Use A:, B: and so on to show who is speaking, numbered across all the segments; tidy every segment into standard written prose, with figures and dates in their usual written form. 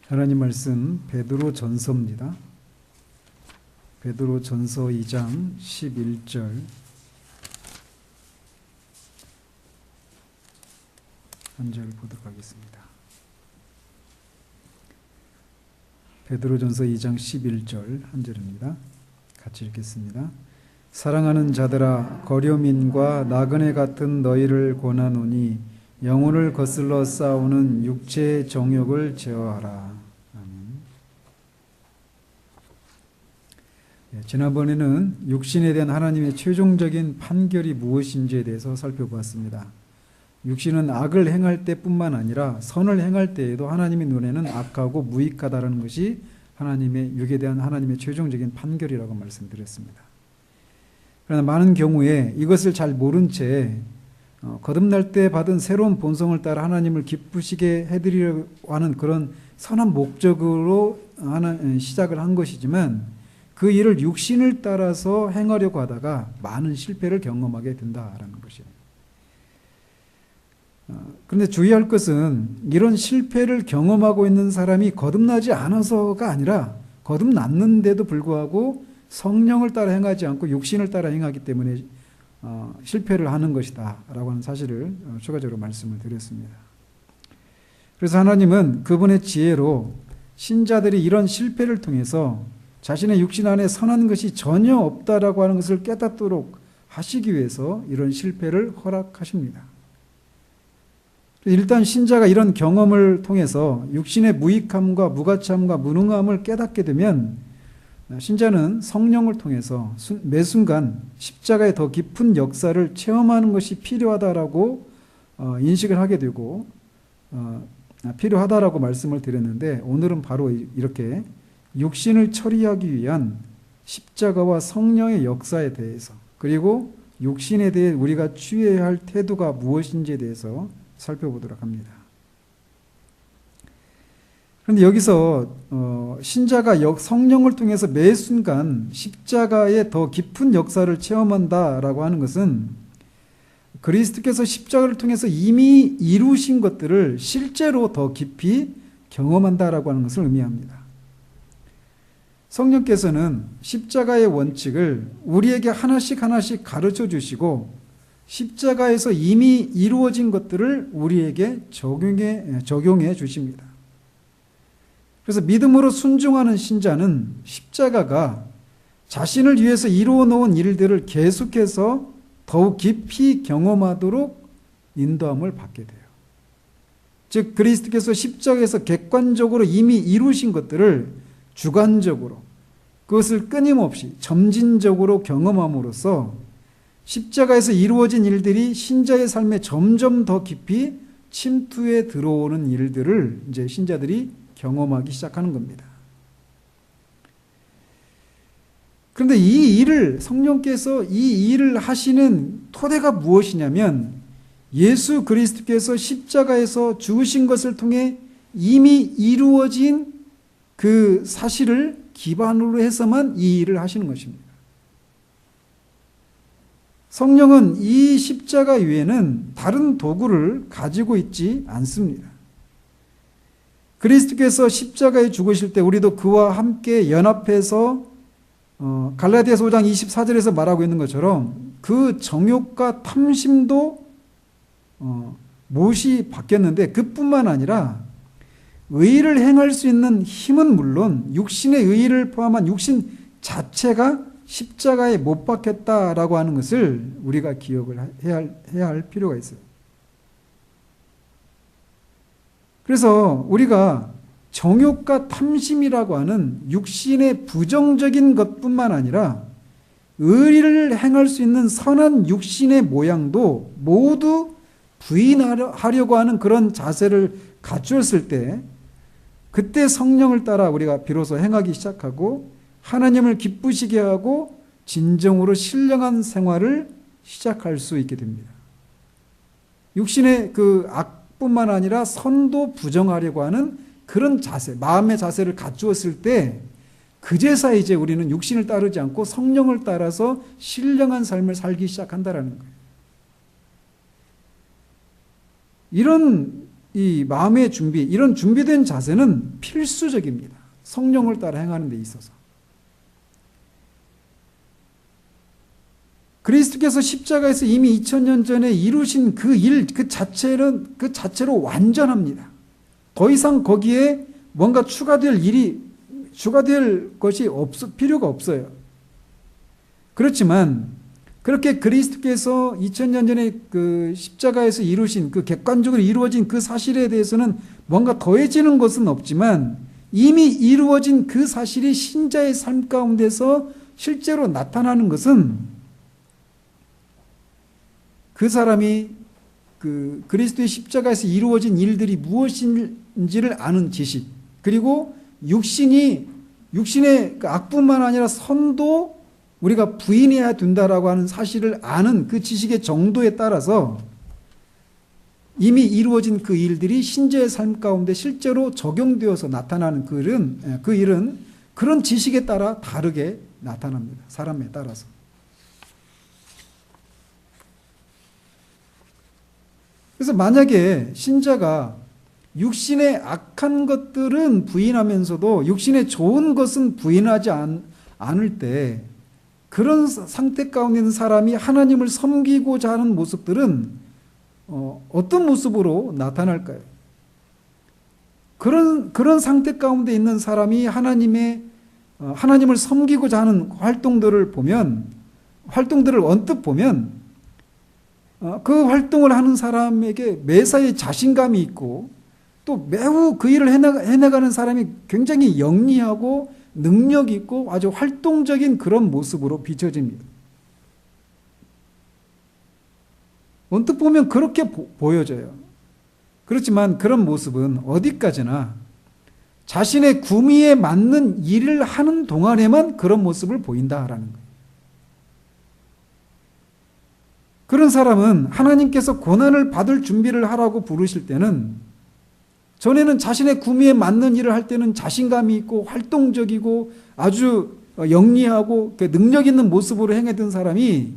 A: 하나님 말씀 베드로전서입니다. 베드로전서 2장 11절 한 절 보도록 하겠습니다. 베드로전서 2장 11절 한 절입니다. 같이 읽겠습니다. 사랑하는 자들아, 거류민과 나그네 같은 너희를 권하노니 영혼을 거슬러 싸우는 육체의 정욕을 제어하라. 아멘. 지난번에는 육신에 대한 하나님의 최종적인 판결이 무엇인지에 대해서 살펴보았습니다. 육신은 악을 행할 때뿐만 아니라 선을 행할 때에도 하나님의 눈에는 악하고 무익하다라는 것이 하나님의 육에 대한 하나님의 최종적인 판결이라고 말씀드렸습니다. 그러나 많은 경우에 이것을 잘 모른 채 거듭날 때 받은 새로운 본성을 따라 하나님을 기쁘시게 해드리려고 하는 그런 선한 목적으로 시작을 한 것이지만 그 일을 육신을 따라서 행하려고 하다가 많은 실패를 경험하게 된다라는 것이에요. 그런데 주의할 것은 이런 실패를 경험하고 있는 사람이 거듭나지 않아서가 아니라 거듭났는데도 불구하고 성령을 따라 행하지 않고 육신을 따라 행하기 때문에 실패를 하는 것이다 라고 하는 사실을 추가적으로 말씀을 드렸습니다. 그래서 하나님은 그분의 지혜로 신자들이 이런 실패를 통해서 자신의 육신 안에 선한 것이 전혀 없다라고 하는 것을 깨닫도록 하시기 위해서 이런 실패를 허락하십니다. 일단 신자가 이런 경험을 통해서 육신의 무익함과 무가치함과 무능함을 깨닫게 되면 신자는 성령을 통해서 매 순간 십자가의 더 깊은 역사를 체험하는 것이 필요하다라고 인식을 하게 되고 필요하다라고 말씀을 드렸는데, 오늘은 바로 이렇게 육신을 처리하기 위한 십자가와 성령의 역사에 대해서, 그리고 육신에 대해 우리가 취해야 할 태도가 무엇인지에 대해서 살펴보도록 합니다. 그런데 여기서 신자가 성령을 통해서 매 순간 십자가의 더 깊은 역사를 체험한다라고 하는 것은 그리스도께서 십자가를 통해서 이미 이루신 것들을 실제로 더 깊이 경험한다라고 하는 것을 의미합니다. 성령께서는 십자가의 원칙을 우리에게 하나씩 하나씩 가르쳐 주시고 십자가에서 이미 이루어진 것들을 우리에게 적용해 주십니다. 그래서 믿음으로 순종하는 신자는 십자가가 자신을 위해서 이루어 놓은 일들을 계속해서 더욱 깊이 경험하도록 인도함을 받게 돼요. 즉 그리스도께서 십자가에서 객관적으로 이미 이루신 것들을 주관적으로, 그것을 끊임없이 점진적으로 경험함으로써 십자가에서 이루어진 일들이 신자의 삶에 점점 더 깊이 침투해 들어오는 일들을 이제 신자들이 경험하기 시작하는 겁니다. 그런데 이 일을, 성령께서 이 일을 하시는 토대가 무엇이냐면 예수 그리스도께서 십자가에서 죽으신 것을 통해 이미 이루어진 그 사실을 기반으로 해서만 이 일을 하시는 것입니다. 성령은 이 십자가 위에는 다른 도구를 가지고 있지 않습니다. 그리스도께서 십자가에 죽으실 때 우리도 그와 함께 연합해서 갈라디아서 5장 24절에서 말하고 있는 것처럼 그 정욕과 탐심도 못이 바뀌었는데, 그뿐만 아니라 의를 행할 수 있는 힘은 물론 육신의 의를 포함한 육신 자체가 십자가에 못 박혔다라고 하는 것을 우리가 기억을 해야 할 필요가 있어요. 그래서 우리가 정욕과 탐심이라고 하는 육신의 부정적인 것뿐만 아니라 의를 행할 수 있는 선한 육신의 모양도 모두 부인하려고 하는 그런 자세를 갖추었을 때, 그때 성령을 따라 우리가 비로소 행하기 시작하고 하나님을 기쁘시게 하고 진정으로 신령한 생활을 시작할 수 있게 됩니다. 육신의 그 악뿐만 아니라 선도 부정하려고 하는 그런 자세, 마음의 자세를 갖추었을 때 그제서 이제 우리는 육신을 따르지 않고 성령을 따라서 신령한 삶을 살기 시작한다라는 거예요. 이 마음의 준비, 이런 준비된 자세는 필수적입니다. 성령을 따라 행하는 데 있어서. 그리스도께서 십자가에서 이미 2000년 전에 이루신 그 일, 그 자체로 완전합니다. 더 이상 거기에 뭔가 추가될 것이 필요가 없어요. 그렇지만, 그렇게 그리스도께서 2000년 전에 그 십자가에서 이루신 그 객관적으로 이루어진 그 사실에 대해서는 뭔가 더해지는 것은 없지만, 이미 이루어진 그 사실이 신자의 삶 가운데서 실제로 나타나는 것은 그 사람이 그 그리스도의 십자가에서 이루어진 일들이 무엇인지를 아는 지식, 그리고 육신의 그 악뿐만 아니라 선도 우리가 부인해야 된다라고 하는 사실을 아는 그 지식의 정도에 따라서 이미 이루어진 그 일들이 신자의 삶 가운데 실제로 적용되어서 나타나는 그 일은 그런 지식에 따라 다르게 나타납니다. 사람에 따라서. 그래서 만약에 신자가 육신의 악한 것들은 부인하면서도 육신의 좋은 것은 부인하지 않을 때, 그런 상태 가운데 있는 사람이 하나님을 섬기고자 하는 모습들은 어떤 모습으로 나타날까요? 그런 상태 가운데 있는 사람이 하나님을 섬기고자 하는 활동들을 언뜻 보면 그 활동을 하는 사람에게 매사에 자신감이 있고, 또 매우 그 일을 해나가는 사람이 굉장히 영리하고 능력 있고 아주 활동적인 그런 모습으로 비춰집니다. 언뜻 보면 그렇게 보여져요. 그렇지만 그런 모습은 어디까지나 자신의 구미에 맞는 일을 하는 동안에만 그런 모습을 보인다라는 거예요. 그런 사람은 하나님께서 고난을 받을 준비를 하라고 부르실 때는, 전에는 자신의 구미에 맞는 일을 할 때는 자신감이 있고 활동적이고 아주 영리하고 능력 있는 모습으로 행하던 사람이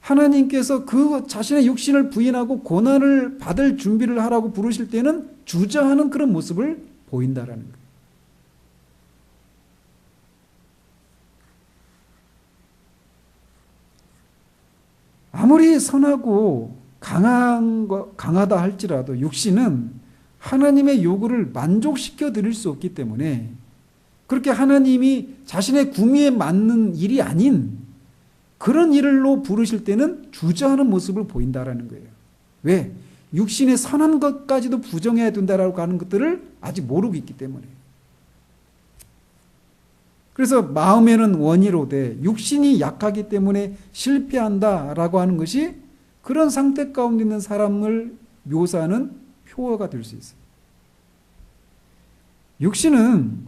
A: 하나님께서 그 자신의 육신을 부인하고 고난을 받을 준비를 하라고 부르실 때는 주저하는 그런 모습을 보인다라는 거예요. 아무리 선하고 강하다 할지라도 육신은 하나님의 요구를 만족시켜 드릴 수 없기 때문에, 그렇게 하나님이 자신의 구미에 맞는 일이 아닌 그런 일로 부르실 때는 주저하는 모습을 보인다라는 거예요. 왜? 육신의 선한 것까지도 부정해야 된다라고 하는 것들을 아직 모르고 있기 때문에. 그래서 마음에는 원이로되 육신이 약하기 때문에 실패한다라고 하는 것이 그런 상태 가운데 있는 사람을 묘사하는 표어가 될 수 있어요. 육신은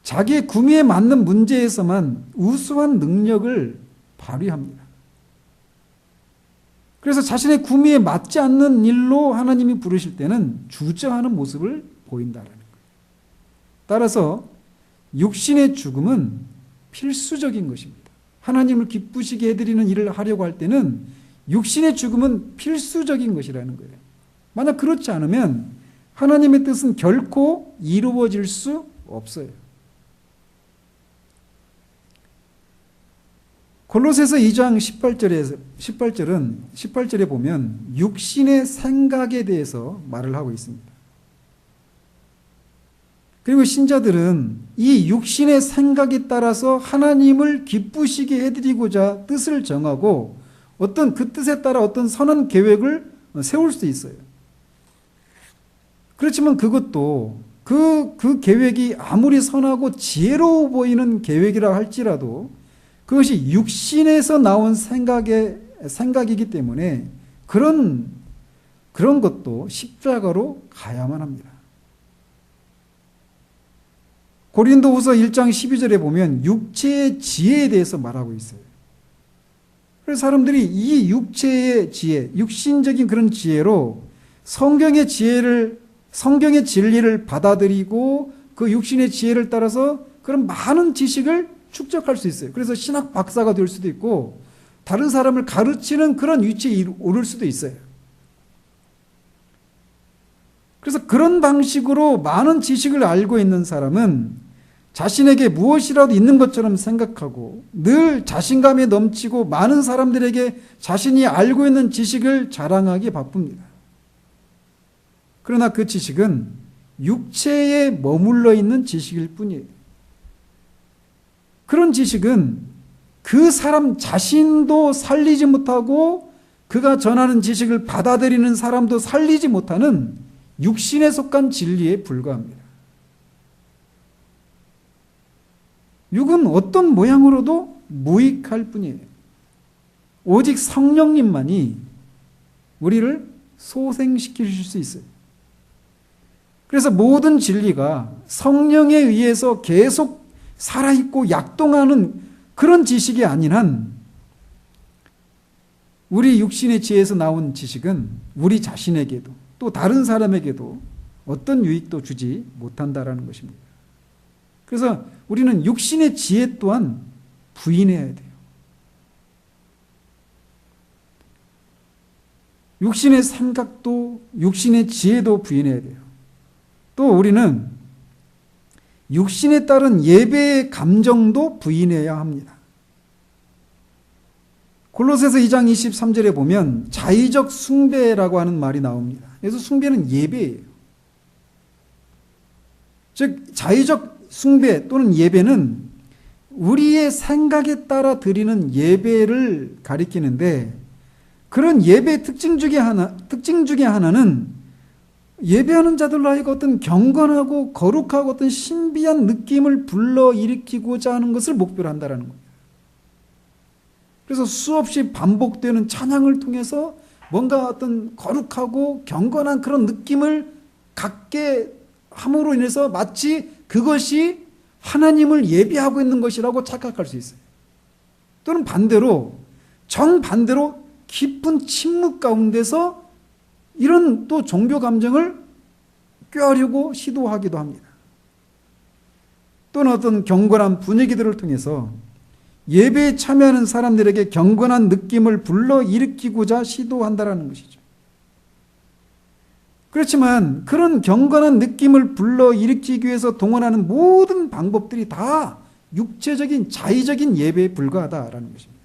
A: 자기의 구미에 맞는 문제에서만 우수한 능력을 발휘합니다. 그래서 자신의 구미에 맞지 않는 일로 하나님이 부르실 때는 주저하는 모습을 보인다는 거예요. 따라서 육신의 죽음은 필수적인 것입니다. 하나님을 기쁘시게 해드리는 일을 하려고 할 때는 육신의 죽음은 필수적인 것이라는 거예요. 만약 그렇지 않으면 하나님의 뜻은 결코 이루어질 수 없어요. 골로새서 2장 18절에 보면 육신의 생각에 대해서 말을 하고 있습니다. 그리고 신자들은 이 육신의 생각에 따라서 하나님을 기쁘시게 해드리고자 뜻을 정하고 어떤 그 뜻에 따라 어떤 선한 계획을 세울 수 있어요. 그렇지만 그것도 그 계획이 아무리 선하고 지혜로워 보이는 계획이라 할지라도 그것이 육신에서 나온 생각이기 때문에 그런 것도 십자가로 가야만 합니다. 고린도후서 1장 12절에 보면 육체의 지혜에 대해서 말하고 있어요. 그래서 사람들이 이 육체의 지혜, 육신적인 그런 지혜로 성경의 진리를 받아들이고 그 육신의 지혜를 따라서 그런 많은 지식을 축적할 수 있어요. 그래서 신학 박사가 될 수도 있고 다른 사람을 가르치는 그런 위치에 오를 수도 있어요. 그래서 그런 방식으로 많은 지식을 알고 있는 사람은 자신에게 무엇이라도 있는 것처럼 생각하고 늘 자신감에 넘치고 많은 사람들에게 자신이 알고 있는 지식을 자랑하기 바쁩니다. 그러나 그 지식은 육체에 머물러 있는 지식일 뿐이에요. 그런 지식은 그 사람 자신도 살리지 못하고 그가 전하는 지식을 받아들이는 사람도 살리지 못하는 육신에 속한 진리에 불과합니다. 육은 어떤 모양으로도 무익할 뿐이에요. 오직 성령님만이 우리를 소생시키실 수 있어요. 그래서 모든 진리가 성령에 의해서 계속 살아있고 약동하는 그런 지식이 아닌 한 우리 육신의 지혜에서 나온 지식은 우리 자신에게도 또 다른 사람에게도 어떤 유익도 주지 못한다라는 것입니다. 그래서 우리는 육신의 지혜 또한 부인해야 돼요. 육신의 생각도 육신의 지혜도 부인해야 돼요. 또 우리는 육신에 따른 예배의 감정도 부인해야 합니다. 골로새서 2장 23절에 보면 자의적 숭배라고 하는 말이 나옵니다. 그래서 숭배는 예배예요. 즉 자의적 숭배 또는 예배는 우리의 생각에 따라 드리는 예배를 가리키는데 그런 예배의 특징 중에 하나는 예배하는 자들로 하여금 어떤 경건하고 거룩하고 어떤 신비한 느낌을 불러일으키고자 하는 것을 목표로 한다는 겁니다. 그래서 수없이 반복되는 찬양을 통해서 뭔가 어떤 거룩하고 경건한 그런 느낌을 갖게 함으로 인해서 마치 그것이 하나님을 예배하고 있는 것이라고 착각할 수 있어요. 또는 반대로 정반대로 깊은 침묵 가운데서 이런 또 종교 감정을 꾀하려고 시도하기도 합니다. 또는 어떤 경건한 분위기들을 통해서 예배에 참여하는 사람들에게 경건한 느낌을 불러일으키고자 시도한다는 것이죠. 그렇지만 그런 경건한 느낌을 불러일으키기 위해서 동원하는 모든 방법들이 다 육체적인 자의적인 예배에 불과하다라는 것입니다.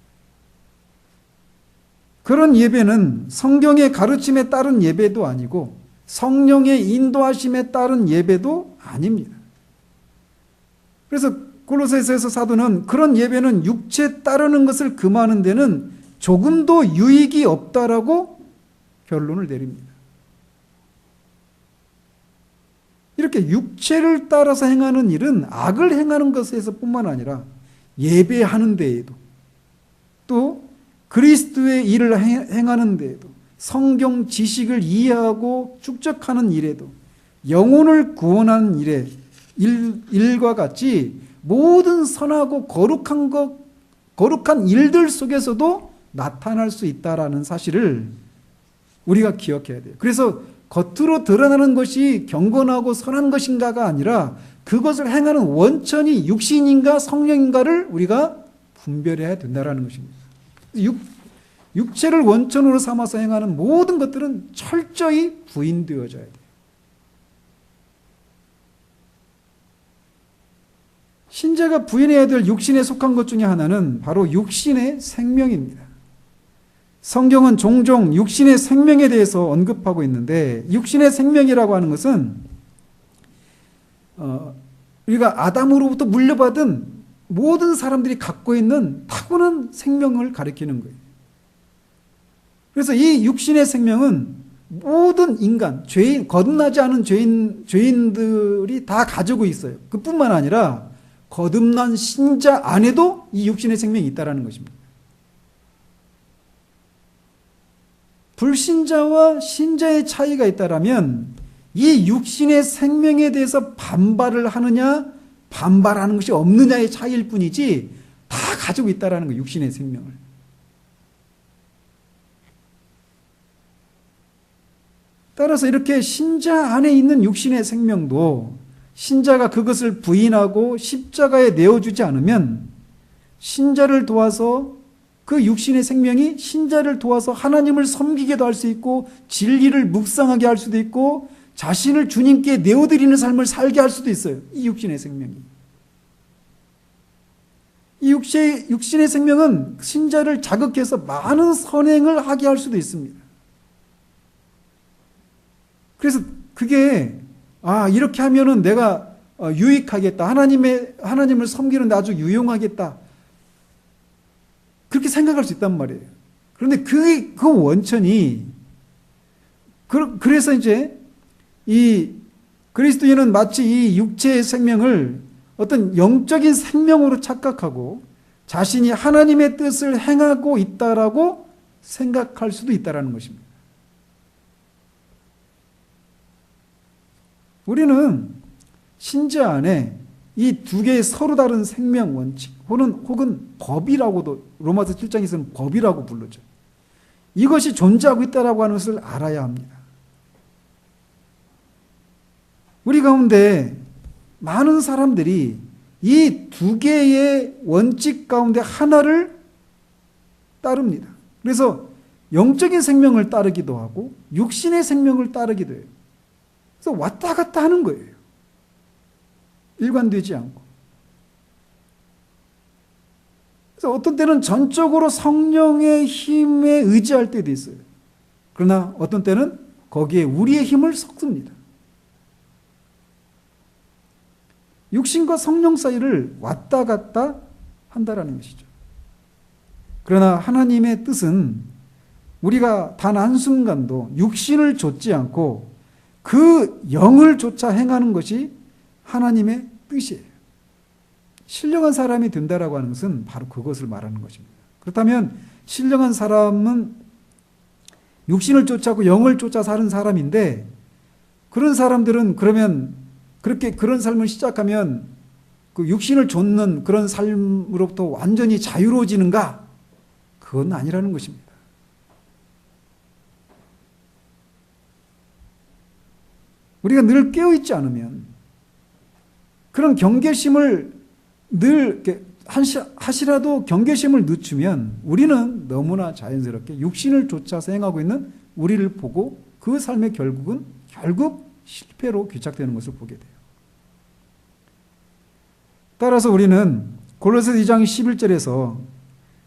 A: 그런 예배는 성경의 가르침에 따른 예배도 아니고 성령의 인도하심에 따른 예배도 아닙니다. 그래서 골로새서에서 사도는 그런 예배는 육체에 따르는 것을 금하는 데는 조금도 유익이 없다라고 결론을 내립니다. 이렇게 육체를 따라서 행하는 일은 악을 행하는 것에서뿐만 아니라 예배하는 데에도 또 그리스도의 일을 행하는 데에도 성경 지식을 이해하고 축적하는 일에도 영혼을 구원하는 일과 같이 모든 선하고 거룩한 일들 속에서도 나타날 수 있다라는 사실을 우리가 기억해야 돼요. 그래서 겉으로 드러나는 것이 경건하고 선한 것인가가 아니라 그것을 행하는 원천이 육신인가 성령인가를 우리가 분별해야 된다는 것입니다. 육체를 원천으로 삼아서 행하는 모든 것들은 철저히 부인되어져야 돼요. 신자가 부인해야 될 육신에 속한 것 중에 하나는 바로 육신의 생명입니다. 성경은 종종 육신의 생명에 대해서 언급하고 있는데 육신의 생명이라고 하는 것은 우리가 아담으로부터 물려받은 모든 사람들이 갖고 있는 타고난 생명을 가리키는 거예요. 그래서 이 육신의 생명은 모든 인간, 거듭나지 않은 죄인들이 다 가지고 있어요. 그뿐만 아니라 거듭난 신자 안에도 이 육신의 생명이 있다는 것입니다. 불신자와 신자의 차이가 있다면 이 육신의 생명에 대해서 반발을 하느냐 반발하는 것이 없느냐의 차이일 뿐이지 다 가지고 있다는 거예요. 육신의 생명을. 따라서 이렇게 신자 안에 있는 육신의 생명도 신자가 그것을 부인하고 십자가에 내어주지 않으면 신자를 도와서 그 육신의 생명이 신자를 도와서 하나님을 섬기게도 할 수 있고 진리를 묵상하게 할 수도 있고 자신을 주님께 내어드리는 삶을 살게 할 수도 있어요. 이 육신의 생명이. 이 육신의 생명은 신자를 자극해서 많은 선행을 하게 할 수도 있습니다. 그래서 그게 이렇게 하면은 내가 유익하겠다. 하나님을 섬기는 데 아주 유용하겠다. 그렇게 생각할 수 있단 말이에요. 그런데 그 원천이 그래서 이제 이 그리스도인은 마치 이 육체의 생명을 어떤 영적인 생명으로 착각하고 자신이 하나님의 뜻을 행하고 있다라고 생각할 수도 있다라는 것입니다. 우리는 신자 안에 이 두 개의 서로 다른 생명 원칙 혹은 법이라고도 로마서 7장에서는 법이라고 부르죠. 이것이 존재하고 있다라고 하는 것을 알아야 합니다. 우리 가운데 많은 사람들이 이 두 개의 원칙 가운데 하나를 따릅니다. 그래서 영적인 생명을 따르기도 하고 육신의 생명을 따르기도 해요. 그래서 왔다 갔다 하는 거예요. 일관되지 않고. 그래서 어떤 때는 전적으로 성령의 힘에 의지할 때도 있어요. 그러나 어떤 때는 거기에 우리의 힘을 섞습니다. 육신과 성령 사이를 왔다 갔다 한다라는 것이죠. 그러나 하나님의 뜻은 우리가 단 한순간도 육신을 좇지 않고 그 영을 쫓아 행하는 것이 하나님의 뜻이에요. 신령한 사람이 된다라고 하는 것은 바로 그것을 말하는 것입니다. 그렇다면 신령한 사람은 육신을 쫓아고 영을 쫓아 사는 사람인데 그런 사람들은 그러면 그런 삶을 시작하면 그 육신을 좇는 그런 삶으로부터 완전히 자유로워지는가? 그건 아니라는 것입니다. 우리가 늘 깨어있지 않으면 그런 경계심을 늘 하시라도 경계심을 늦추면 우리는 너무나 자연스럽게 육신을 쫓아서 행하고 있는 우리를 보고 그 삶의 결국 실패로 귀착되는 것을 보게 돼요. 따라서 우리는 골로새서 2장 11절에서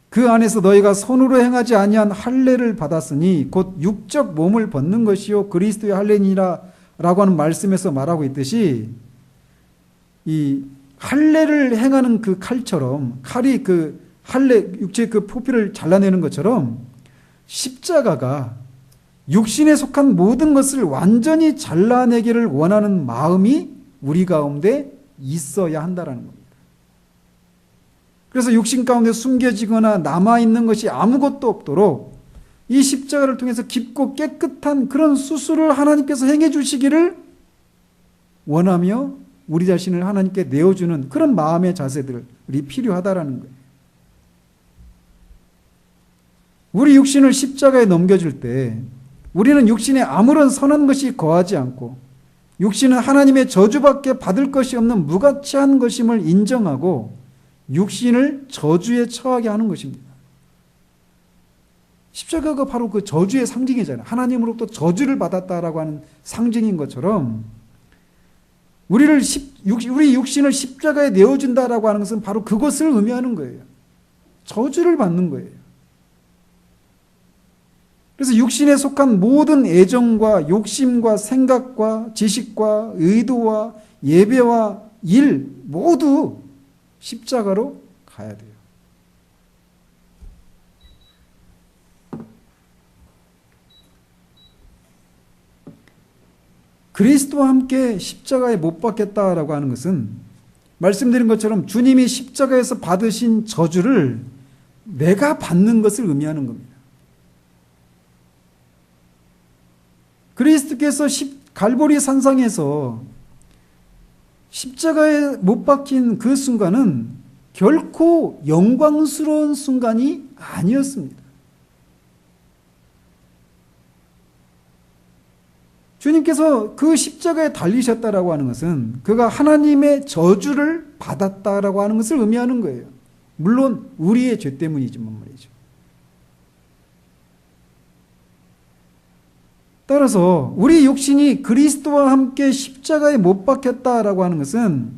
A: 그 안에서 너희가 손으로 행하지 아니한 할례를 받았으니 곧 육적 몸을 벗는 것이요 그리스도의 할례니라 라고 하는 말씀에서 말하고 있듯이 이 할례를 행하는 그 칼처럼 칼이 그 할례 육체의 그 포피를 잘라내는 것처럼 십자가가 육신에 속한 모든 것을 완전히 잘라내기를 원하는 마음이 우리 가운데 있어야 한다라는 겁니다. 그래서 육신 가운데 숨겨지거나 남아있는 것이 아무것도 없도록 이 십자가를 통해서 깊고 깨끗한 그런 수술을 하나님께서 행해 주시기를 원하며 우리 자신을 하나님께 내어주는 그런 마음의 자세들이 필요하다라는 거예요. 우리 육신을 십자가에 넘겨줄 때 우리는 육신에 아무런 선한 것이 거하지 않고 육신은 하나님의 저주밖에 받을 것이 없는 무가치한 것임을 인정하고 육신을 저주에 처하게 하는 것입니다. 십자가가 바로 그 저주의 상징이잖아요. 하나님으로부터 저주를 받았다라고 하는 상징인 것처럼 우리 육신을 십자가에 내어준다라고 하는 것은 바로 그것을 의미하는 거예요. 저주를 받는 거예요. 그래서 육신에 속한 모든 애정과 욕심과 생각과 지식과 의도와 예배와 일 모두 십자가로 가야 돼요. 그리스도와 함께 십자가에 못 박혔다라고 하는 것은 말씀드린 것처럼 주님이 십자가에서 받으신 저주를 내가 받는 것을 의미하는 겁니다. 그리스도께서 갈보리 산상에서 십자가에 못 박힌 그 순간은 결코 영광스러운 순간이 아니었습니다. 주님께서 그 십자가에 달리셨다라고 하는 것은 그가 하나님의 저주를 받았다라고 하는 것을 의미하는 거예요. 물론 우리의 죄 때문이지만 말이죠. 따라서 우리 육신이 그리스도와 함께 십자가에 못 박혔다라고 하는 것은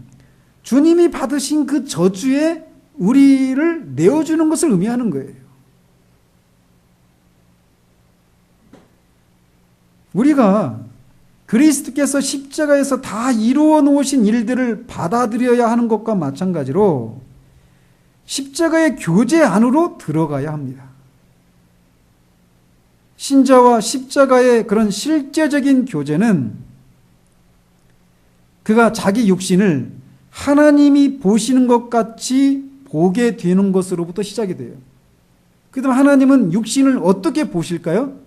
A: 주님이 받으신 그 저주에 우리를 내어주는 것을 의미하는 거예요. 우리가 그리스도께서 십자가에서 다 이루어 놓으신 일들을 받아들여야 하는 것과 마찬가지로 십자가의 교제 안으로 들어가야 합니다. 신자와 십자가의 그런 실제적인 교제는 그가 자기 육신을 하나님이 보시는 것 같이 보게 되는 것으로부터 시작이 돼요. 그다음 하나님은 육신을 어떻게 보실까요?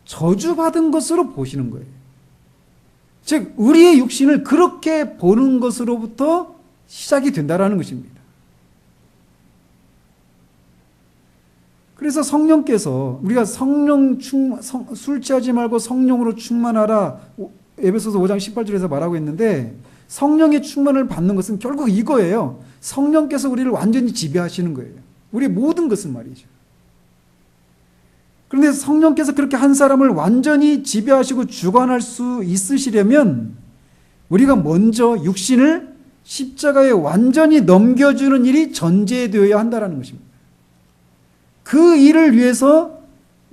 A: 저주받은 것으로 보시는 거예요. 즉 우리의 육신을 그렇게 보는 것으로부터 시작이 된다라는 것입니다. 그래서 성령께서 우리가 술 취하지 말고 성령으로 충만하라 에베소서 5장 18절에서 말하고 있는데 성령의 충만을 받는 것은 결국 이거예요. 성령께서 우리를 완전히 지배하시는 거예요. 우리의 모든 것은 말이죠. 그런데 성령께서 그렇게 한 사람을 완전히 지배하시고 주관할 수 있으시려면 우리가 먼저 육신을 십자가에 완전히 넘겨주는 일이 전제되어야 한다는 것입니다. 그 일을 위해서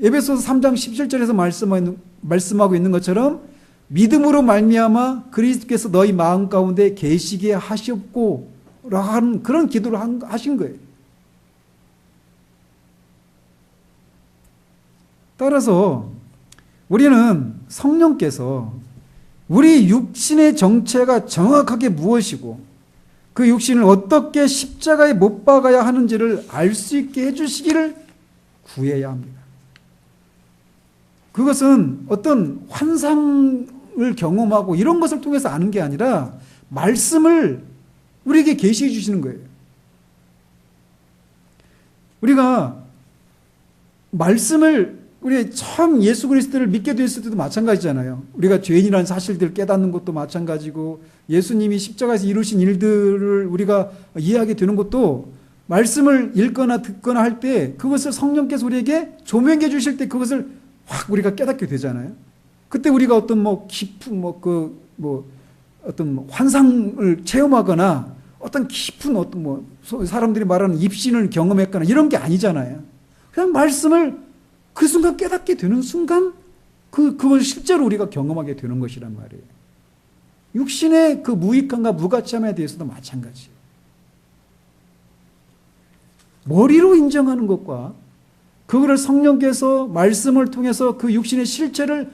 A: 에베소서 3장 17절에서 말씀하고 있는 것처럼 믿음으로 말미암아 그리스도께서 너희 마음 가운데 계시게 하시옵고 라는 그런 기도를 하신 거예요. 따라서 우리는 성령께서 우리 육신의 정체가 정확하게 무엇이고 그 육신을 어떻게 십자가에 못 박아야 하는지를 알 수 있게 해주시기를 구해야 합니다. 그것은 어떤 환상을 경험하고 이런 것을 통해서 아는 게 아니라 말씀을 우리에게 계시해 주시는 거예요. 우리가 말씀을 우리 처음 예수 그리스도를 믿게 됐을 때도 마찬가지잖아요. 우리가 죄인이라는 사실들을 깨닫는 것도 마찬가지고 예수님이 십자가에서 이루신 일들을 우리가 이해하게 되는 것도 말씀을 읽거나 듣거나 할 때 그것을 성령께서 우리에게 조명해 주실 때 그것을 확 우리가 깨닫게 되잖아요. 그때 우리가 어떤 깊은 어떤 환상을 체험하거나 어떤 깊은 어떤 사람들이 말하는 입신을 경험했거나 이런 게 아니잖아요. 그냥 말씀을 그 순간 깨닫게 되는 순간 그걸 실제로 우리가 경험하게 되는 것이란 말이에요. 육신의 그 무익함과 무가치함에 대해서도 마찬가지예요. 머리로 인정하는 것과 그거를 성령께서 말씀을 통해서 그 육신의 실체를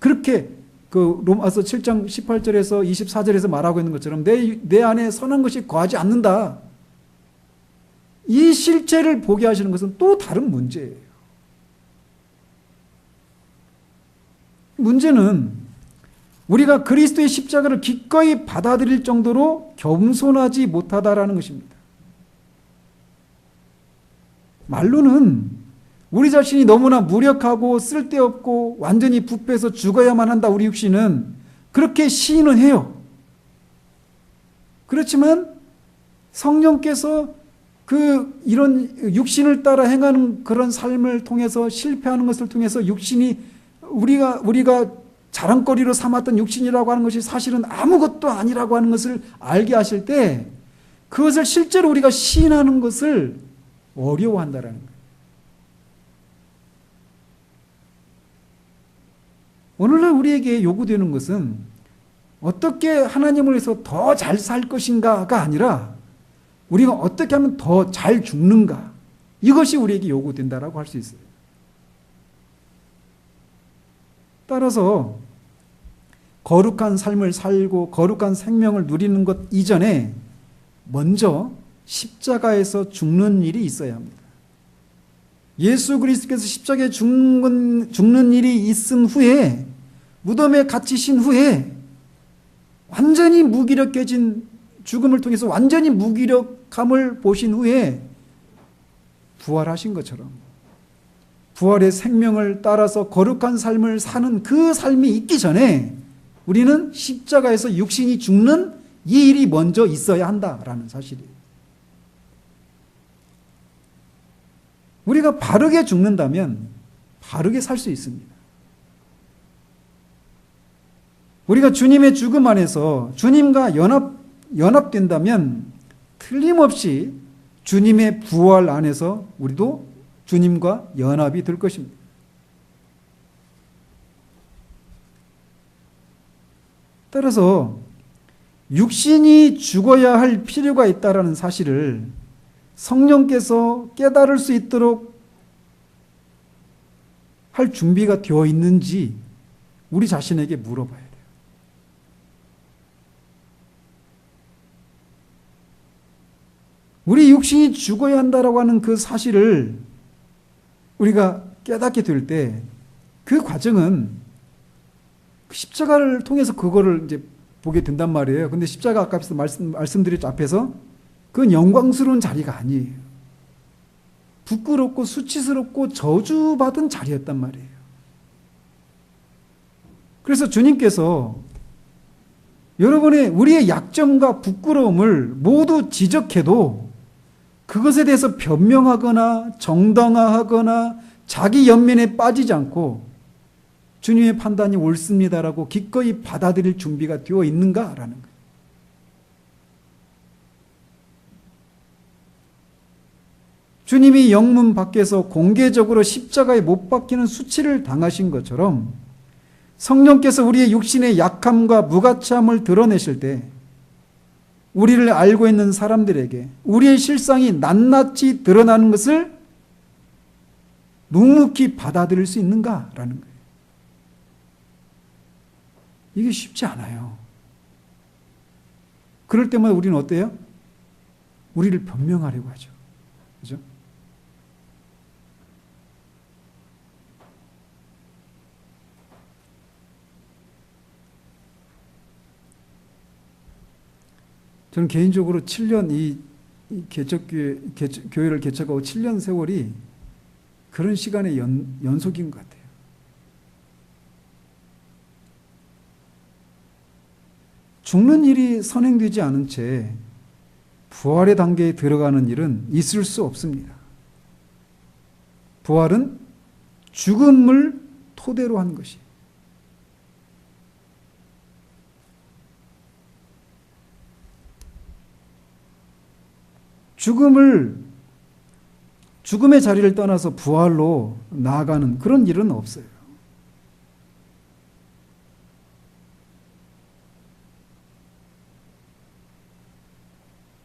A: 그렇게 그 로마서 7장 18절에서 24절에서 말하고 있는 것처럼 내 안에 선한 것이 거하지 않는다. 이 실체를 보게 하시는 것은 또 다른 문제예요. 문제는 우리가 그리스도의 십자가를 기꺼이 받아들일 정도로 겸손하지 못하다라는 것입니다. 말로는 우리 자신이 너무나 무력하고 쓸데없고 완전히 부패해서 죽어야만 한다 우리 육신은 그렇게 시인은 해요. 그렇지만 성령께서 이런 육신을 따라 행하는 그런 삶을 통해서 실패하는 것을 통해서 육신이 우리가 자랑거리로 삼았던 육신이라고 하는 것이 사실은 아무것도 아니라고 하는 것을 알게 하실 때 그것을 실제로 우리가 시인하는 것을 어려워한다라는 거예요. 오늘날 우리에게 요구되는 것은 어떻게 하나님을 위해서 더 잘 살 것인가가 아니라 우리가 어떻게 하면 더 잘 죽는가 이것이 우리에게 요구된다라고 할 수 있어요. 따라서 거룩한 삶을 살고 거룩한 생명을 누리는 것 이전에 먼저 십자가에서 죽는 일이 있어야 합니다. 예수 그리스도께서 십자가에 죽는 일이 있은 후에 무덤에 갇히신 후에 완전히 무기력해진 죽음을 통해서 완전히 무기력함을 보신 후에 부활하신 것처럼 부활의 생명을 따라서 거룩한 삶을 사는 그 삶이 있기 전에 우리는 십자가에서 육신이 죽는 이 일이 먼저 있어야 한다라는 사실이에요. 우리가 바르게 죽는다면 바르게 살 수 있습니다. 우리가 주님의 죽음 안에서 주님과 연합된다면 틀림없이 주님의 부활 안에서 우리도 주님과 연합이 될 것입니다. 따라서 육신이 죽어야 할 필요가 있다는 사실을 성령께서 깨달을 수 있도록 할 준비가 되어 있는지 우리 자신에게 물어봐야 돼요. 우리 육신이 죽어야 한다라고 하는 그 사실을 우리가 깨닫게 될 때 그 과정은 십자가를 통해서 그거를 이제 보게 된단 말이에요. 근데 십자가 아까 말씀드렸죠. 앞에서 그건 영광스러운 자리가 아니에요. 부끄럽고 수치스럽고 저주받은 자리였단 말이에요. 그래서 주님께서 우리의 약점과 부끄러움을 모두 지적해도 그것에 대해서 변명하거나 정당화하거나 자기 연민에 빠지지 않고 주님의 판단이 옳습니다라고 기꺼이 받아들일 준비가 되어 있는가라는 거예요. 주님이 영문 밖에서 공개적으로 십자가에 못 박히는 수치를 당하신 것처럼 성령께서 우리의 육신의 약함과 무가치함을 드러내실 때 우리를 알고 있는 사람들에게 우리의 실상이 낱낱이 드러나는 것을 묵묵히 받아들일 수 있는가라는 거예요. 이게 쉽지 않아요. 그럴 때마다 우리는 어때요? 우리를 변명하려고 하죠. 그죠? 저는 개인적으로 7년 이 교회를 개척하고 7년 세월이 그런 시간의 연속인 것 같아요. 죽는 일이 선행되지 않은 채 부활의 단계에 들어가는 일은 있을 수 없습니다. 부활은 죽음을 토대로 한 것이에요. 죽음의 자리를 떠나서 부활로 나아가는 그런 일은 없어요.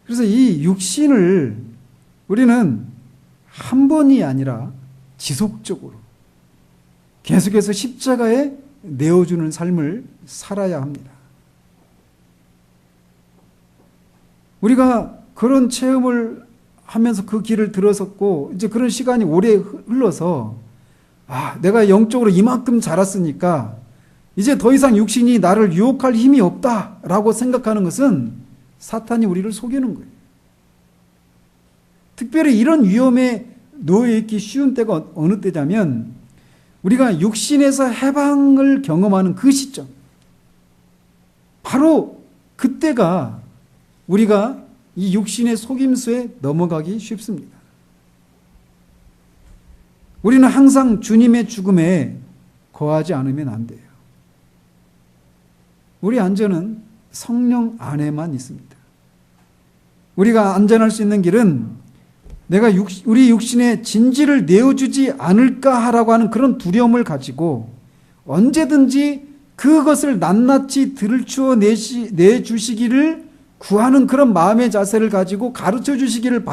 A: 그래서 이 육신을 우리는 한 번이 아니라 지속적으로 계속해서 십자가에 내어주는 삶을 살아야 합니다. 우리가 그런 체험을 하면서 그 길을 들어섰고 이제 그런 시간이 오래 흘러서 내가 영적으로 이만큼 자랐으니까 이제 더 이상 육신이 나를 유혹할 힘이 없다라고 생각하는 것은 사탄이 우리를 속이는 거예요. 특별히 이런 위험에 놓여있기 쉬운 때가 어느 때냐면 우리가 육신에서 해방을 경험하는 그 시점, 바로 그때가 우리가 이 육신의 속임수에 넘어가기 쉽습니다. 우리는 항상 주님의 죽음에 거하지 않으면 안 돼요. 우리 안전은 성령 안에만 있습니다. 우리가 안전할 수 있는 길은 내가 우리 육신의 진지를 내어주지 않을까 하라고 하는 그런 두려움을 가지고 언제든지 그것을 낱낱이 들추어 내주시기를 구하는 그런 마음의 자세를 가지고 가르쳐 주시기를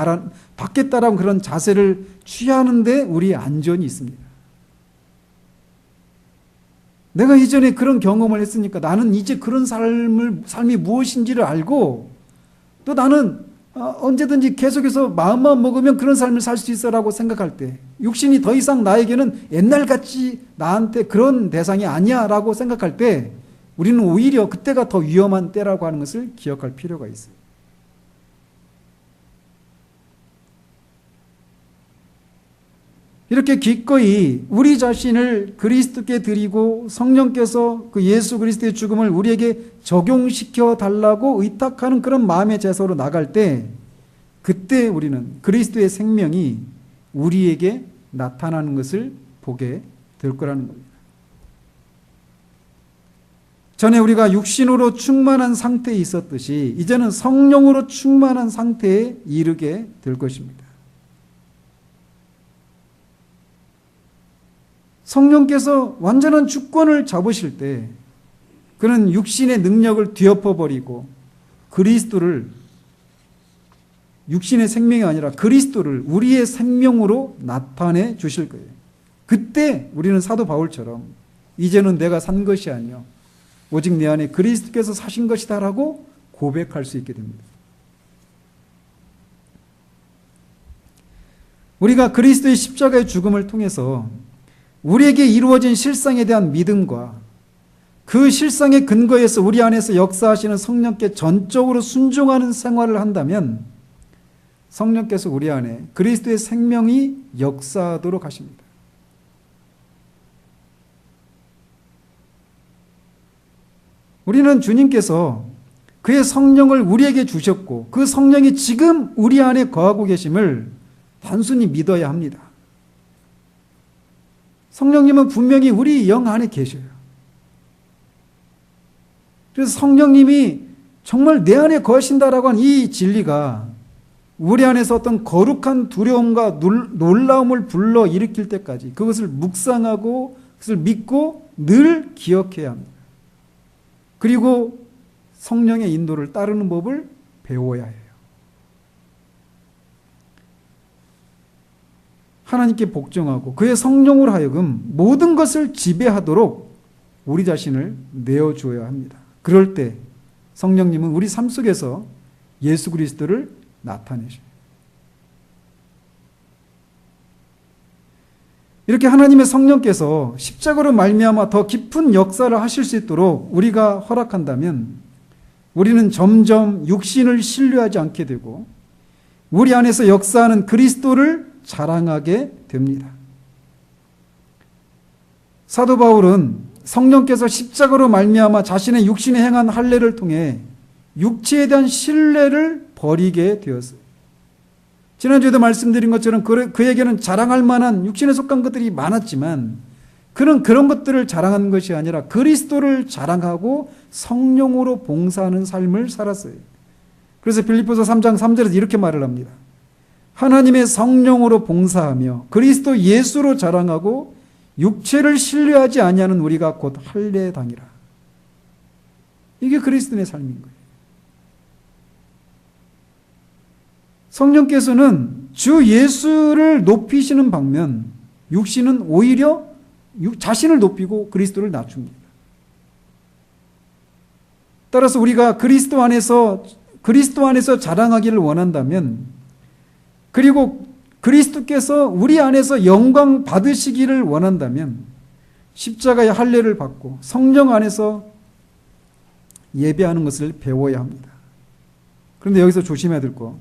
A: 받겠다라는 그런 자세를 취하는데 우리의 안전이 있습니다. 내가 이전에 그런 경험을 했으니까 나는 이제 그런 삶이 무엇인지를 알고 또 나는 언제든지 계속해서 마음만 먹으면 그런 삶을 살 수 있어라고 생각할 때 육신이 더 이상 나에게는 옛날같이 나한테 그런 대상이 아니야 라고 생각할 때 우리는 오히려 그때가 더 위험한 때라고 하는 것을 기억할 필요가 있어요. 이렇게 기꺼이 우리 자신을 그리스도께 드리고 성령께서 그 예수 그리스도의 죽음을 우리에게 적용시켜 달라고 의탁하는 그런 마음의 제소로 나갈 때 그때 우리는 그리스도의 생명이 우리에게 나타나는 것을 보게 될 거라는 겁니다. 전에 우리가 육신으로 충만한 상태에 있었듯이 이제는 성령으로 충만한 상태에 이르게 될 것입니다. 성령께서 완전한 주권을 잡으실 때 그는 육신의 능력을 뒤엎어버리고 그리스도를, 육신의 생명이 아니라 그리스도를 우리의 생명으로 나타내 주실 거예요. 그때 우리는 사도 바울처럼 이제는 내가 산 것이 아니요 오직 내 안에 그리스도께서 사신 것이다라고 고백할 수 있게 됩니다. 우리가 그리스도의 십자가의 죽음을 통해서 우리에게 이루어진 실상에 대한 믿음과 그 실상의 근거에서 우리 안에서 역사하시는 성령께 전적으로 순종하는 생활을 한다면 성령께서 우리 안에 그리스도의 생명이 역사하도록 하십니다. 우리는 주님께서 그의 성령을 우리에게 주셨고 그 성령이 지금 우리 안에 거하고 계심을 단순히 믿어야 합니다. 성령님은 분명히 우리 영 안에 계셔요. 그래서 성령님이 정말 내 안에 거하신다라고 하는 이 진리가 우리 안에서 어떤 거룩한 두려움과 놀라움을 불러일으킬 때까지 그것을 묵상하고 그것을 믿고 늘 기억해야 합니다. 그리고 성령의 인도를 따르는 법을 배워야 해요. 하나님께 복종하고 그의 성령으로 하여금 모든 것을 지배하도록 우리 자신을 내어주어야 합니다. 그럴 때 성령님은 우리 삶 속에서 예수 그리스도를 나타내셔요. 이렇게 하나님의 성령께서 십자가로 말미암아 더 깊은 역사를 하실 수 있도록 우리가 허락한다면 우리는 점점 육신을 신뢰하지 않게 되고 우리 안에서 역사하는 그리스도를 자랑하게 됩니다. 사도 바울은 성령께서 십자가로 말미암아 자신의 육신에 행한 할례를 통해 육체에 대한 신뢰를 버리게 되었어요. 지난주에도 말씀드린 것처럼 그에게는 자랑할 만한 육신에 속한 것들이 많았지만 그는 그런 것들을 자랑한 것이 아니라 그리스도를 자랑하고 성령으로 봉사하는 삶을 살았어요. 그래서 빌립보서 3장 3절에서 이렇게 말을 합니다. 하나님의 성령으로 봉사하며 그리스도 예수로 자랑하고 육체를 신뢰하지 아니하는 우리가 곧 할례당이라. 이게 그리스도인의 삶인 거예요. 성령께서는 주 예수를 높이시는 반면 육신은 오히려 자신을 높이고 그리스도를 낮춥니다. 따라서 우리가 그리스도 안에서 자랑하기를 원한다면 그리고 그리스도께서 우리 안에서 영광 받으시기를 원한다면 십자가의 할례를 받고 성령 안에서 예배하는 것을 배워야 합니다. 그런데 여기서 조심해야 될 거,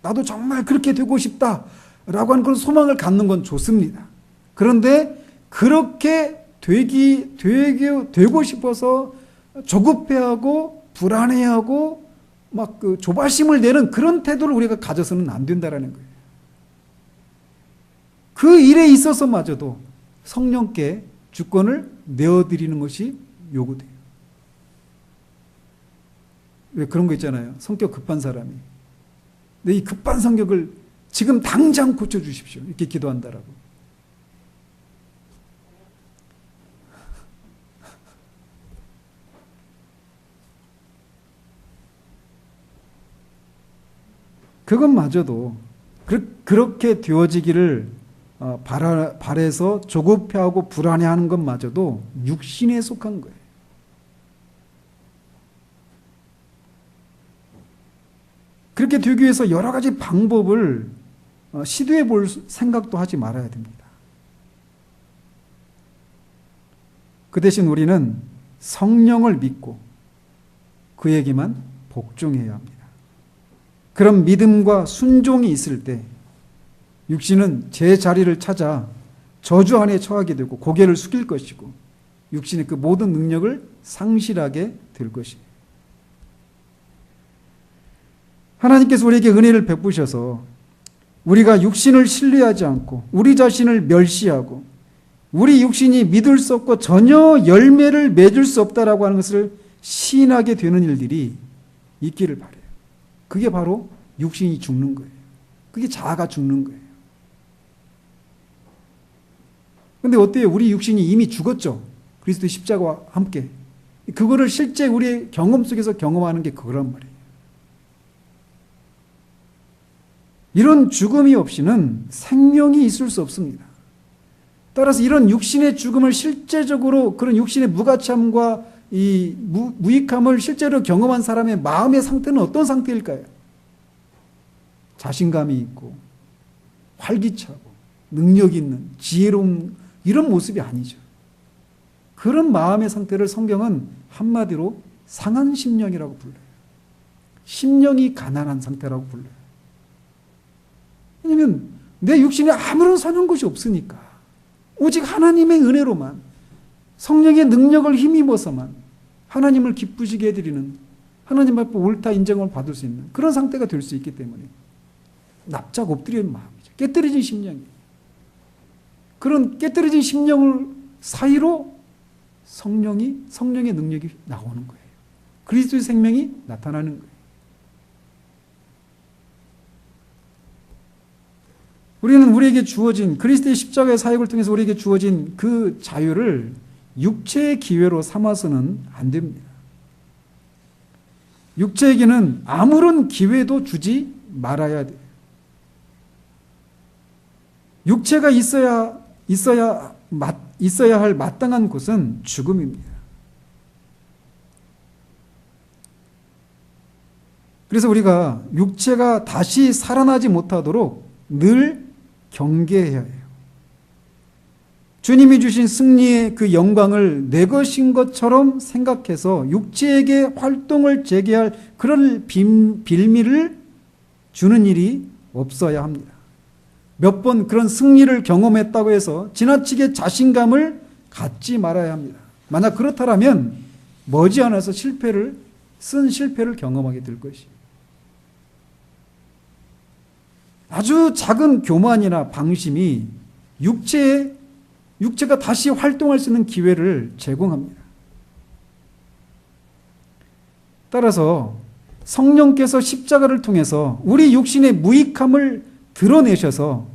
A: 나도 정말 그렇게 되고 싶다라고 하는 그런 소망을 갖는 건 좋습니다. 그런데 그렇게 되고 싶어서 조급해하고 불안해하고 막 그 조바심을 내는 그런 태도를 우리가 가져서는 안 된다라는 거예요. 그 일에 있어서마저도 성령께 주권을 내어드리는 것이 요구돼요. 왜 그런 거 있잖아요. 성격 급한 사람이. 근데 이 급한 성격을 지금 당장 고쳐주십시오. 이렇게 기도한다라고. 그것마저도 그렇게 되어지기를 바라서 조급해하고 불안해하는 것마저도 육신에 속한 거예요. 그렇게 되기 위해서 여러 가지 방법을 시도해 볼 생각도 하지 말아야 됩니다. 그 대신 우리는 성령을 믿고 그에게만 복종해야 합니다. 그런 믿음과 순종이 있을 때 육신은 제 자리를 찾아 저주 안에 처하게 되고 고개를 숙일 것이고 육신의 그 모든 능력을 상실하게 될 것이에요. 하나님께서 우리에게 은혜를 베푸셔서 우리가 육신을 신뢰하지 않고 우리 자신을 멸시하고 우리 육신이 믿을 수 없고 전혀 열매를 맺을 수 없다라고 하는 것을 시인하게 되는 일들이 있기를 바라요. 그게 바로 육신이 죽는 거예요. 그게 자아가 죽는 거예요. 근데 어때요? 우리 육신이 이미 죽었죠. 그리스도의 십자가와 함께. 그거를 실제 우리의 경험 속에서 경험하는 게 그거란 말이에요. 이런 죽음이 없이는 생명이 있을 수 없습니다. 따라서 이런 육신의 죽음을 실제적으로 그런 육신의 무가참과 이 무익함을 실제로 경험한 사람의 마음의 상태는 어떤 상태일까요? 자신감이 있고 활기차고 능력 있는 지혜로운 이런 모습이 아니죠. 그런 마음의 상태를 성경은 한마디로 상한 심령이라고 불러요. 심령이 가난한 상태라고 불러요. 왜냐하면 내 육신에 아무런 선한 것이 없으니까 오직 하나님의 은혜로만 성령의 능력을 힘입어서만 하나님을 기쁘시게 해드리는 하나님 앞에 옳다 인정을 받을 수 있는 그런 상태가 될 수 있기 때문에 납작 엎드리는 마음이죠. 깨뜨려진 심령이에요. 그런 깨뜨려진 심령을 사이로 성령의 능력이 나오는 거예요. 그리스도의 생명이 나타나는 거예요. 우리는 우리에게 주어진 그리스도의 십자가의 사역을 통해서 우리에게 주어진 그 자유를 육체의 기회로 삼아서는 안 됩니다. 육체에게는 아무런 기회도 주지 말아야 돼요. 육체가 있어야 할 마땅한 곳은 죽음입니다. 그래서 우리가 육체가 다시 살아나지 못하도록 늘 경계해야 해요. 주님이 주신 승리의 그 영광을 내 것인 것처럼 생각해서 육체에게 활동을 재개할 그런 빌미를 주는 일이 없어야 합니다. 몇 번 그런 승리를 경험했다고 해서 지나치게 자신감을 갖지 말아야 합니다. 만약 그렇다면 머지않아서 실패를 경험하게 될 것이에요. 아주 작은 교만이나 방심이 육체가 다시 활동할 수 있는 기회를 제공합니다. 따라서 성령께서 십자가를 통해서 우리 육신의 무익함을 드러내셔서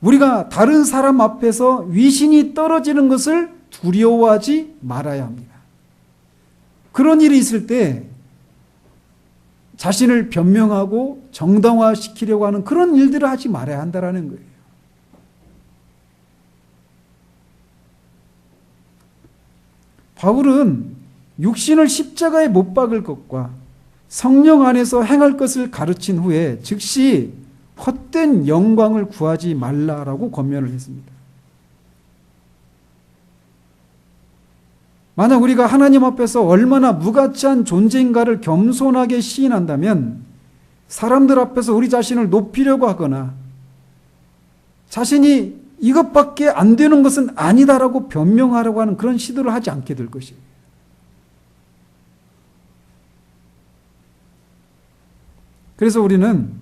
A: 우리가 다른 사람 앞에서 위신이 떨어지는 것을 두려워하지 말아야 합니다. 그런 일이 있을 때 자신을 변명하고 정당화시키려고 하는 그런 일들을 하지 말아야 한다는 거예요. 바울은 육신을 십자가에 못 박을 것과 성령 안에서 행할 것을 가르친 후에 즉시 헛된 영광을 구하지 말라라고 권면을 했습니다. 만약 우리가 하나님 앞에서 얼마나 무가치한 존재인가를 겸손하게 시인한다면 사람들 앞에서 우리 자신을 높이려고 하거나 자신이 이것밖에 안 되는 것은 아니다라고 변명하려고 하는 그런 시도를 하지 않게 될 것이에요. 그래서 우리는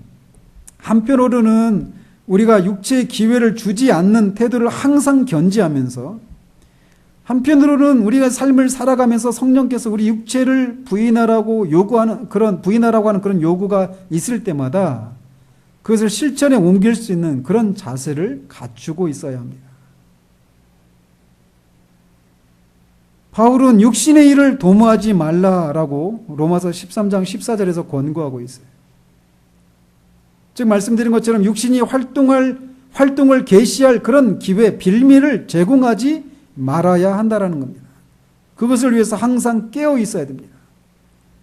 A: 한편으로는 우리가 육체의 기회를 주지 않는 태도를 항상 견지하면서 한편으로는 우리가 삶을 살아가면서 성령께서 우리 육체를 부인하라고 하는 그런 요구가 있을 때마다 그것을 실천에 옮길 수 있는 그런 자세를 갖추고 있어야 합니다. 바울은 육신의 일을 도모하지 말라라고 로마서 13장 14절에서 권고하고 있어요. 즉 말씀드린 것처럼 육신이 활동을 개시할 그런 기회, 빌미를 제공하지 말아야 한다라는 겁니다. 그것을 위해서 항상 깨어 있어야 됩니다.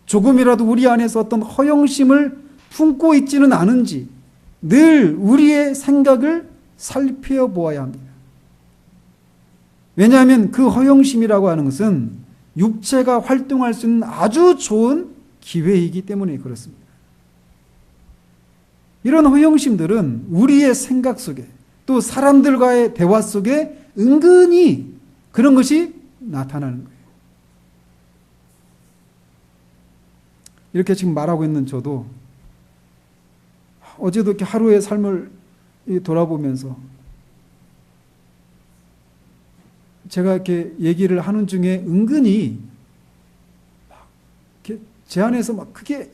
A: 조금이라도 우리 안에서 어떤 허영심을 품고 있지는 않은지 늘 우리의 생각을 살펴보아야 합니다. 왜냐하면 그 허영심이라고 하는 것은 육체가 활동할 수 있는 아주 좋은 기회이기 때문에 그렇습니다. 이런 허영심들은 우리의 생각 속에 또 사람들과의 대화 속에 은근히 그런 것이 나타나는 거예요. 이렇게 지금 말하고 있는 저도 어제도 이렇게 하루의 삶을 돌아보면서 제가 이렇게 얘기를 하는 중에 은근히 막 이렇게 제 안에서 막 크게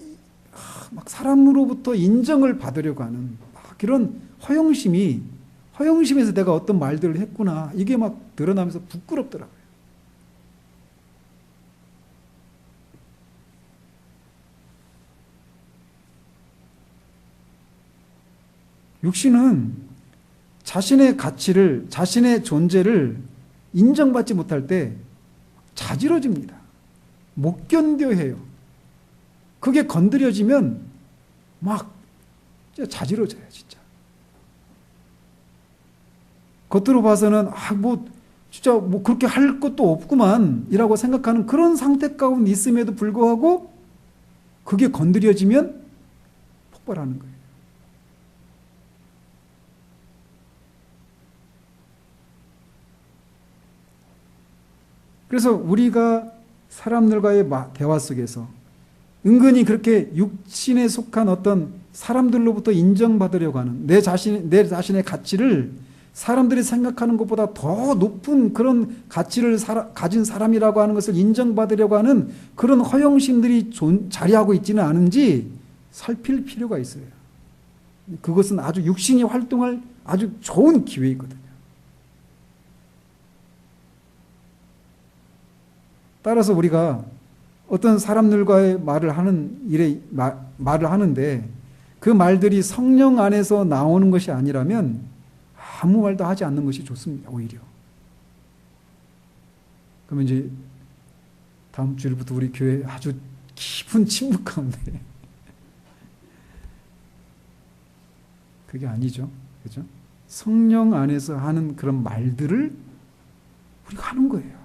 A: 막 사람으로부터 인정을 받으려고 하는 막 그런 허영심에서 내가 어떤 말들을 했구나, 이게 막 드러나면서 부끄럽더라고요. 육신은 자신의 가치를, 자신의 존재를 인정받지 못할 때 자지러집니다. 못 견뎌해요. 그게 건드려지면 막 자지러져요, 진짜. 겉으로 봐서는 진짜 그렇게 할 것도 없구만 이라고 생각하는 그런 상태 가운데 있음에도 불구하고 그게 건드려지면 폭발하는 거예요. 그래서 우리가 사람들과의 대화 속에서 은근히 그렇게 육신에 속한 어떤 사람들로부터 인정받으려고 하는 내 자신의 가치를 사람들이 생각하는 것보다 더 높은 그런 가치를 가진 사람이라고 하는 것을 인정받으려고 하는 그런 허영심들이 자리하고 있지는 않은지 살필 필요가 있어요. 그것은 아주 육신이 활동할 아주 좋은 기회이거든요. 따라서 우리가 어떤 사람들과의 말을 하는데 그 말들이 성령 안에서 나오는 것이 아니라면 아무 말도 하지 않는 것이 좋습니다. 오히려. 그러면 이제 다음 주일부터 우리 교회 아주 깊은 침묵 가운데 그게 아니죠. 그죠? 성령 안에서 하는 그런 말들을 우리가 하는 거예요.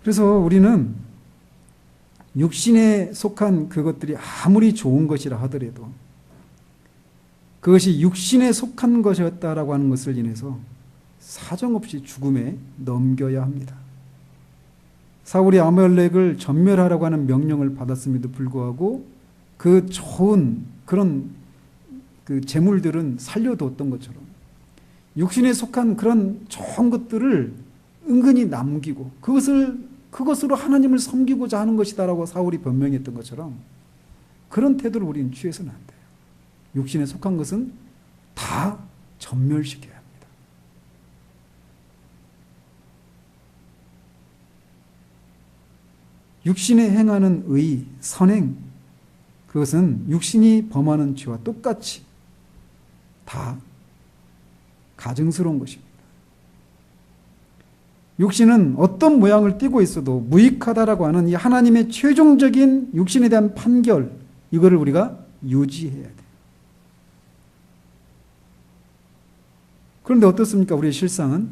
A: 그래서 우리는 육신에 속한 그것들이 아무리 좋은 것이라 하더라도 그것이 육신에 속한 것이었다라고 하는 것을 인해서 사정없이 죽음에 넘겨야 합니다. 사울이 아말렉을 전멸하라고 하는 명령을 받았음에도 불구하고 그 좋은 그런 그 재물들은 살려두었던 것처럼 육신에 속한 그런 좋은 것들을 은근히 남기고 그것으로 하나님을 섬기고자 하는 것이다라고 사울이 변명했던 것처럼 그런 태도를 우리는 취해서는 안 돼요. 육신에 속한 것은 다 전멸시켜야 합니다. 육신에 행하는 의, 선행, 그것은 육신이 범하는 죄와 똑같이 다 가증스러운 것입니다. 육신은 어떤 모양을 띠고 있어도 무익하다라고 하는 이 하나님의 최종적인 육신에 대한 판결, 이거를 우리가 유지해야 돼요. 그런데 어떻습니까? 우리의 실상은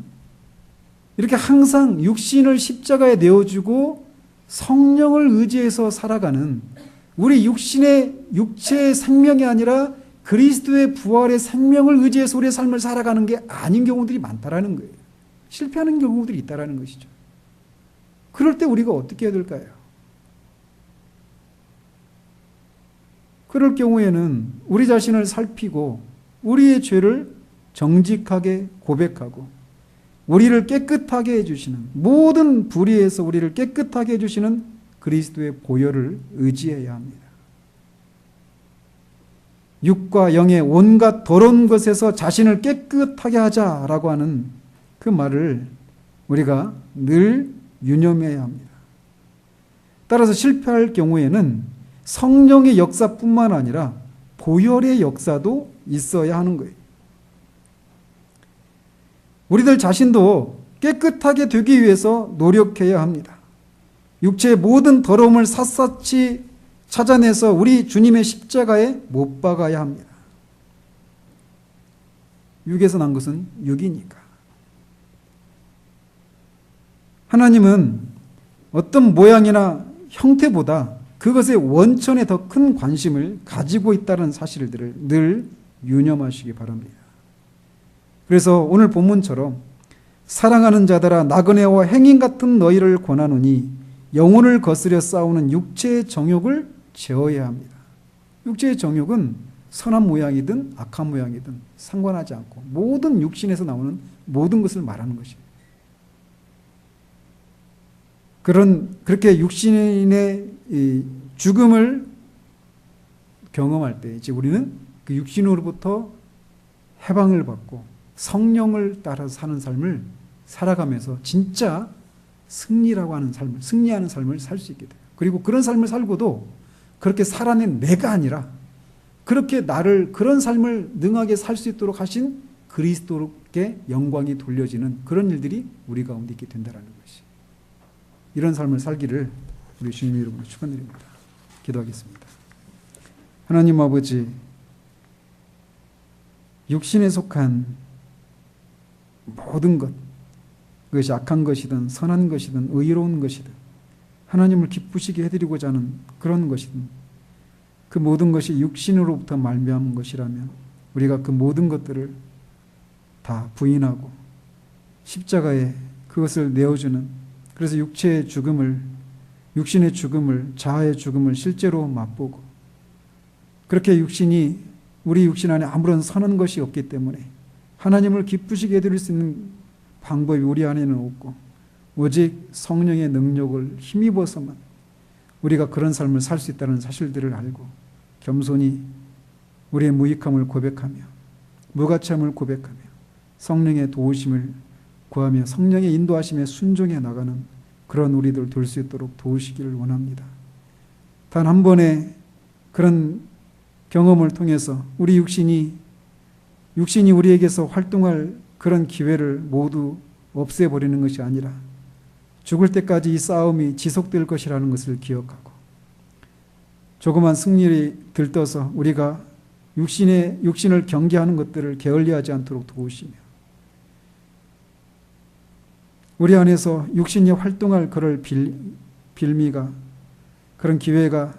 A: 이렇게 항상 육신을 십자가에 내어주고 성령을 의지해서 살아가는 우리 육체의 생명이 아니라 그리스도의 부활의 생명을 의지해서 우리의 삶을 살아가는 게 아닌 경우들이 많다라는 거예요. 실패하는 경우들이 있다라는 것이죠. 그럴 때 우리가 어떻게 해야 될까요? 그럴 경우에는 우리 자신을 살피고 우리의 죄를 정직하게 고백하고 우리를 깨끗하게 해주시는, 모든 불의에서 우리를 깨끗하게 해주시는 그리스도의 보혈을 의지해야 합니다. 육과 영의 온갖 더러운 것에서 자신을 깨끗하게 하자라고 하는 그 말을 우리가 늘 유념해야 합니다. 따라서 실패할 경우에는 성령의 역사뿐만 아니라 보혈의 역사도 있어야 하는 거예요. 우리들 자신도 깨끗하게 되기 위해서 노력해야 합니다. 육체의 모든 더러움을 샅샅이 찾아내서 우리 주님의 십자가에 못 박아야 합니다. 육에서 난 것은 육이니까. 하나님은 어떤 모양이나 형태보다 그것의 원천에 더 큰 관심을 가지고 있다는 사실들을 늘 유념하시기 바랍니다. 그래서 오늘 본문처럼 사랑하는 자들아 나그네와 행인 같은 너희를 권하노니 영혼을 거스려 싸우는 육체의 정욕을 제어해야 합니다. 육체의 정욕은 선한 모양이든 악한 모양이든 상관하지 않고 모든 육신에서 나오는 모든 것을 말하는 것입니다. 그렇게 육신의 이 죽음을 경험할 때 이제 우리는 그 육신으로부터 해방을 받고 성령을 따라서 사는 삶을 살아가면서 진짜 승리하는 삶을 살 수 있게 돼요. 그리고 그런 삶을 살고도 그렇게 살아낸 내가 아니라 그렇게 나를 그런 삶을 능하게 살 수 있도록 하신 그리스도께 영광이 돌려지는 그런 일들이 우리 가운데 있게 된다는 것이. 이런 삶을 살기를 우리 주님 이름으로 축원드립니다. 기도하겠습니다. 하나님 아버지, 육신에 속한 모든 것, 그것이 악한 것이든 선한 것이든 의로운 것이든 하나님을 기쁘시게 해드리고자 하는 그런 것이든 그 모든 것이 육신으로부터 말미암은 것이라면 우리가 그 모든 것들을 다 부인하고 십자가에 그것을 내어주는, 그래서 육신의 죽음을, 자아의 죽음을 실제로 맛보고, 그렇게 우리 육신 안에 아무런 선한 것이 없기 때문에 하나님을 기쁘시게 해드릴 수 있는 방법이 우리 안에는 없고 오직 성령의 능력을 힘입어서만 우리가 그런 삶을 살 수 있다는 사실들을 알고 겸손히 우리의 무익함을 고백하며 무가치함을 고백하며 성령의 도우심을 구하며 성령의 인도하심에 순종해 나가는 그런 우리들 될 수 있도록 도우시기를 원합니다. 단 한 번의 그런 경험을 통해서 우리 육신이 우리에게서 활동할 그런 기회를 모두 없애버리는 것이 아니라 죽을 때까지 이 싸움이 지속될 것이라는 것을 기억하고 조그만 승리를 들떠서 우리가 육신을 경계하는 것들을 게을리하지 않도록 도우시며 우리 안에서 육신이 활동할 그럴 빌미가, 그런 기회가,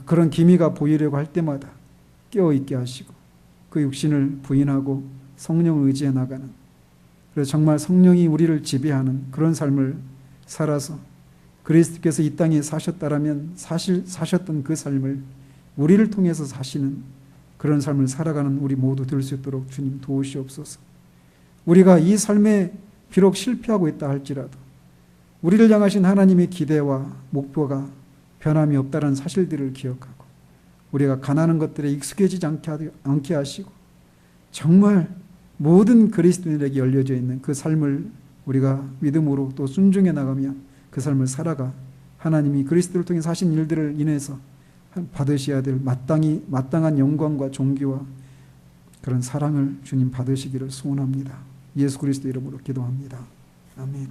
A: 그런 기미가 보이려고 할 때마다 깨어있게 하시고 그 육신을 부인하고 성령을 의지해 나가는, 그래서 정말 성령이 우리를 지배하는 그런 삶을 살아서 그리스도께서 이 땅에 사셨다라면 사셨던 그 삶을 우리를 통해서 사시는 그런 삶을 살아가는 우리 모두 될 수 있도록 주님 도우시옵소서. 우리가 이 삶에 비록 실패하고 있다 할지라도 우리를 향하신 하나님의 기대와 목표가 변함이 없다는 사실들을 기억하고 우리가 가난한 것들에 익숙해지지 않게 하시고 정말 모든 그리스도인에게 열려져 있는 그 삶을 우리가 믿음으로 또 순종해 나가며 그 삶을 살아가 하나님이 그리스도를 통해 하신 일들을 인해서 받으셔야 될 마땅한 영광과 존귀와 그런 사랑을 주님 받으시기를 소원합니다. 예수 그리스도 이름으로 기도합니다. 아멘.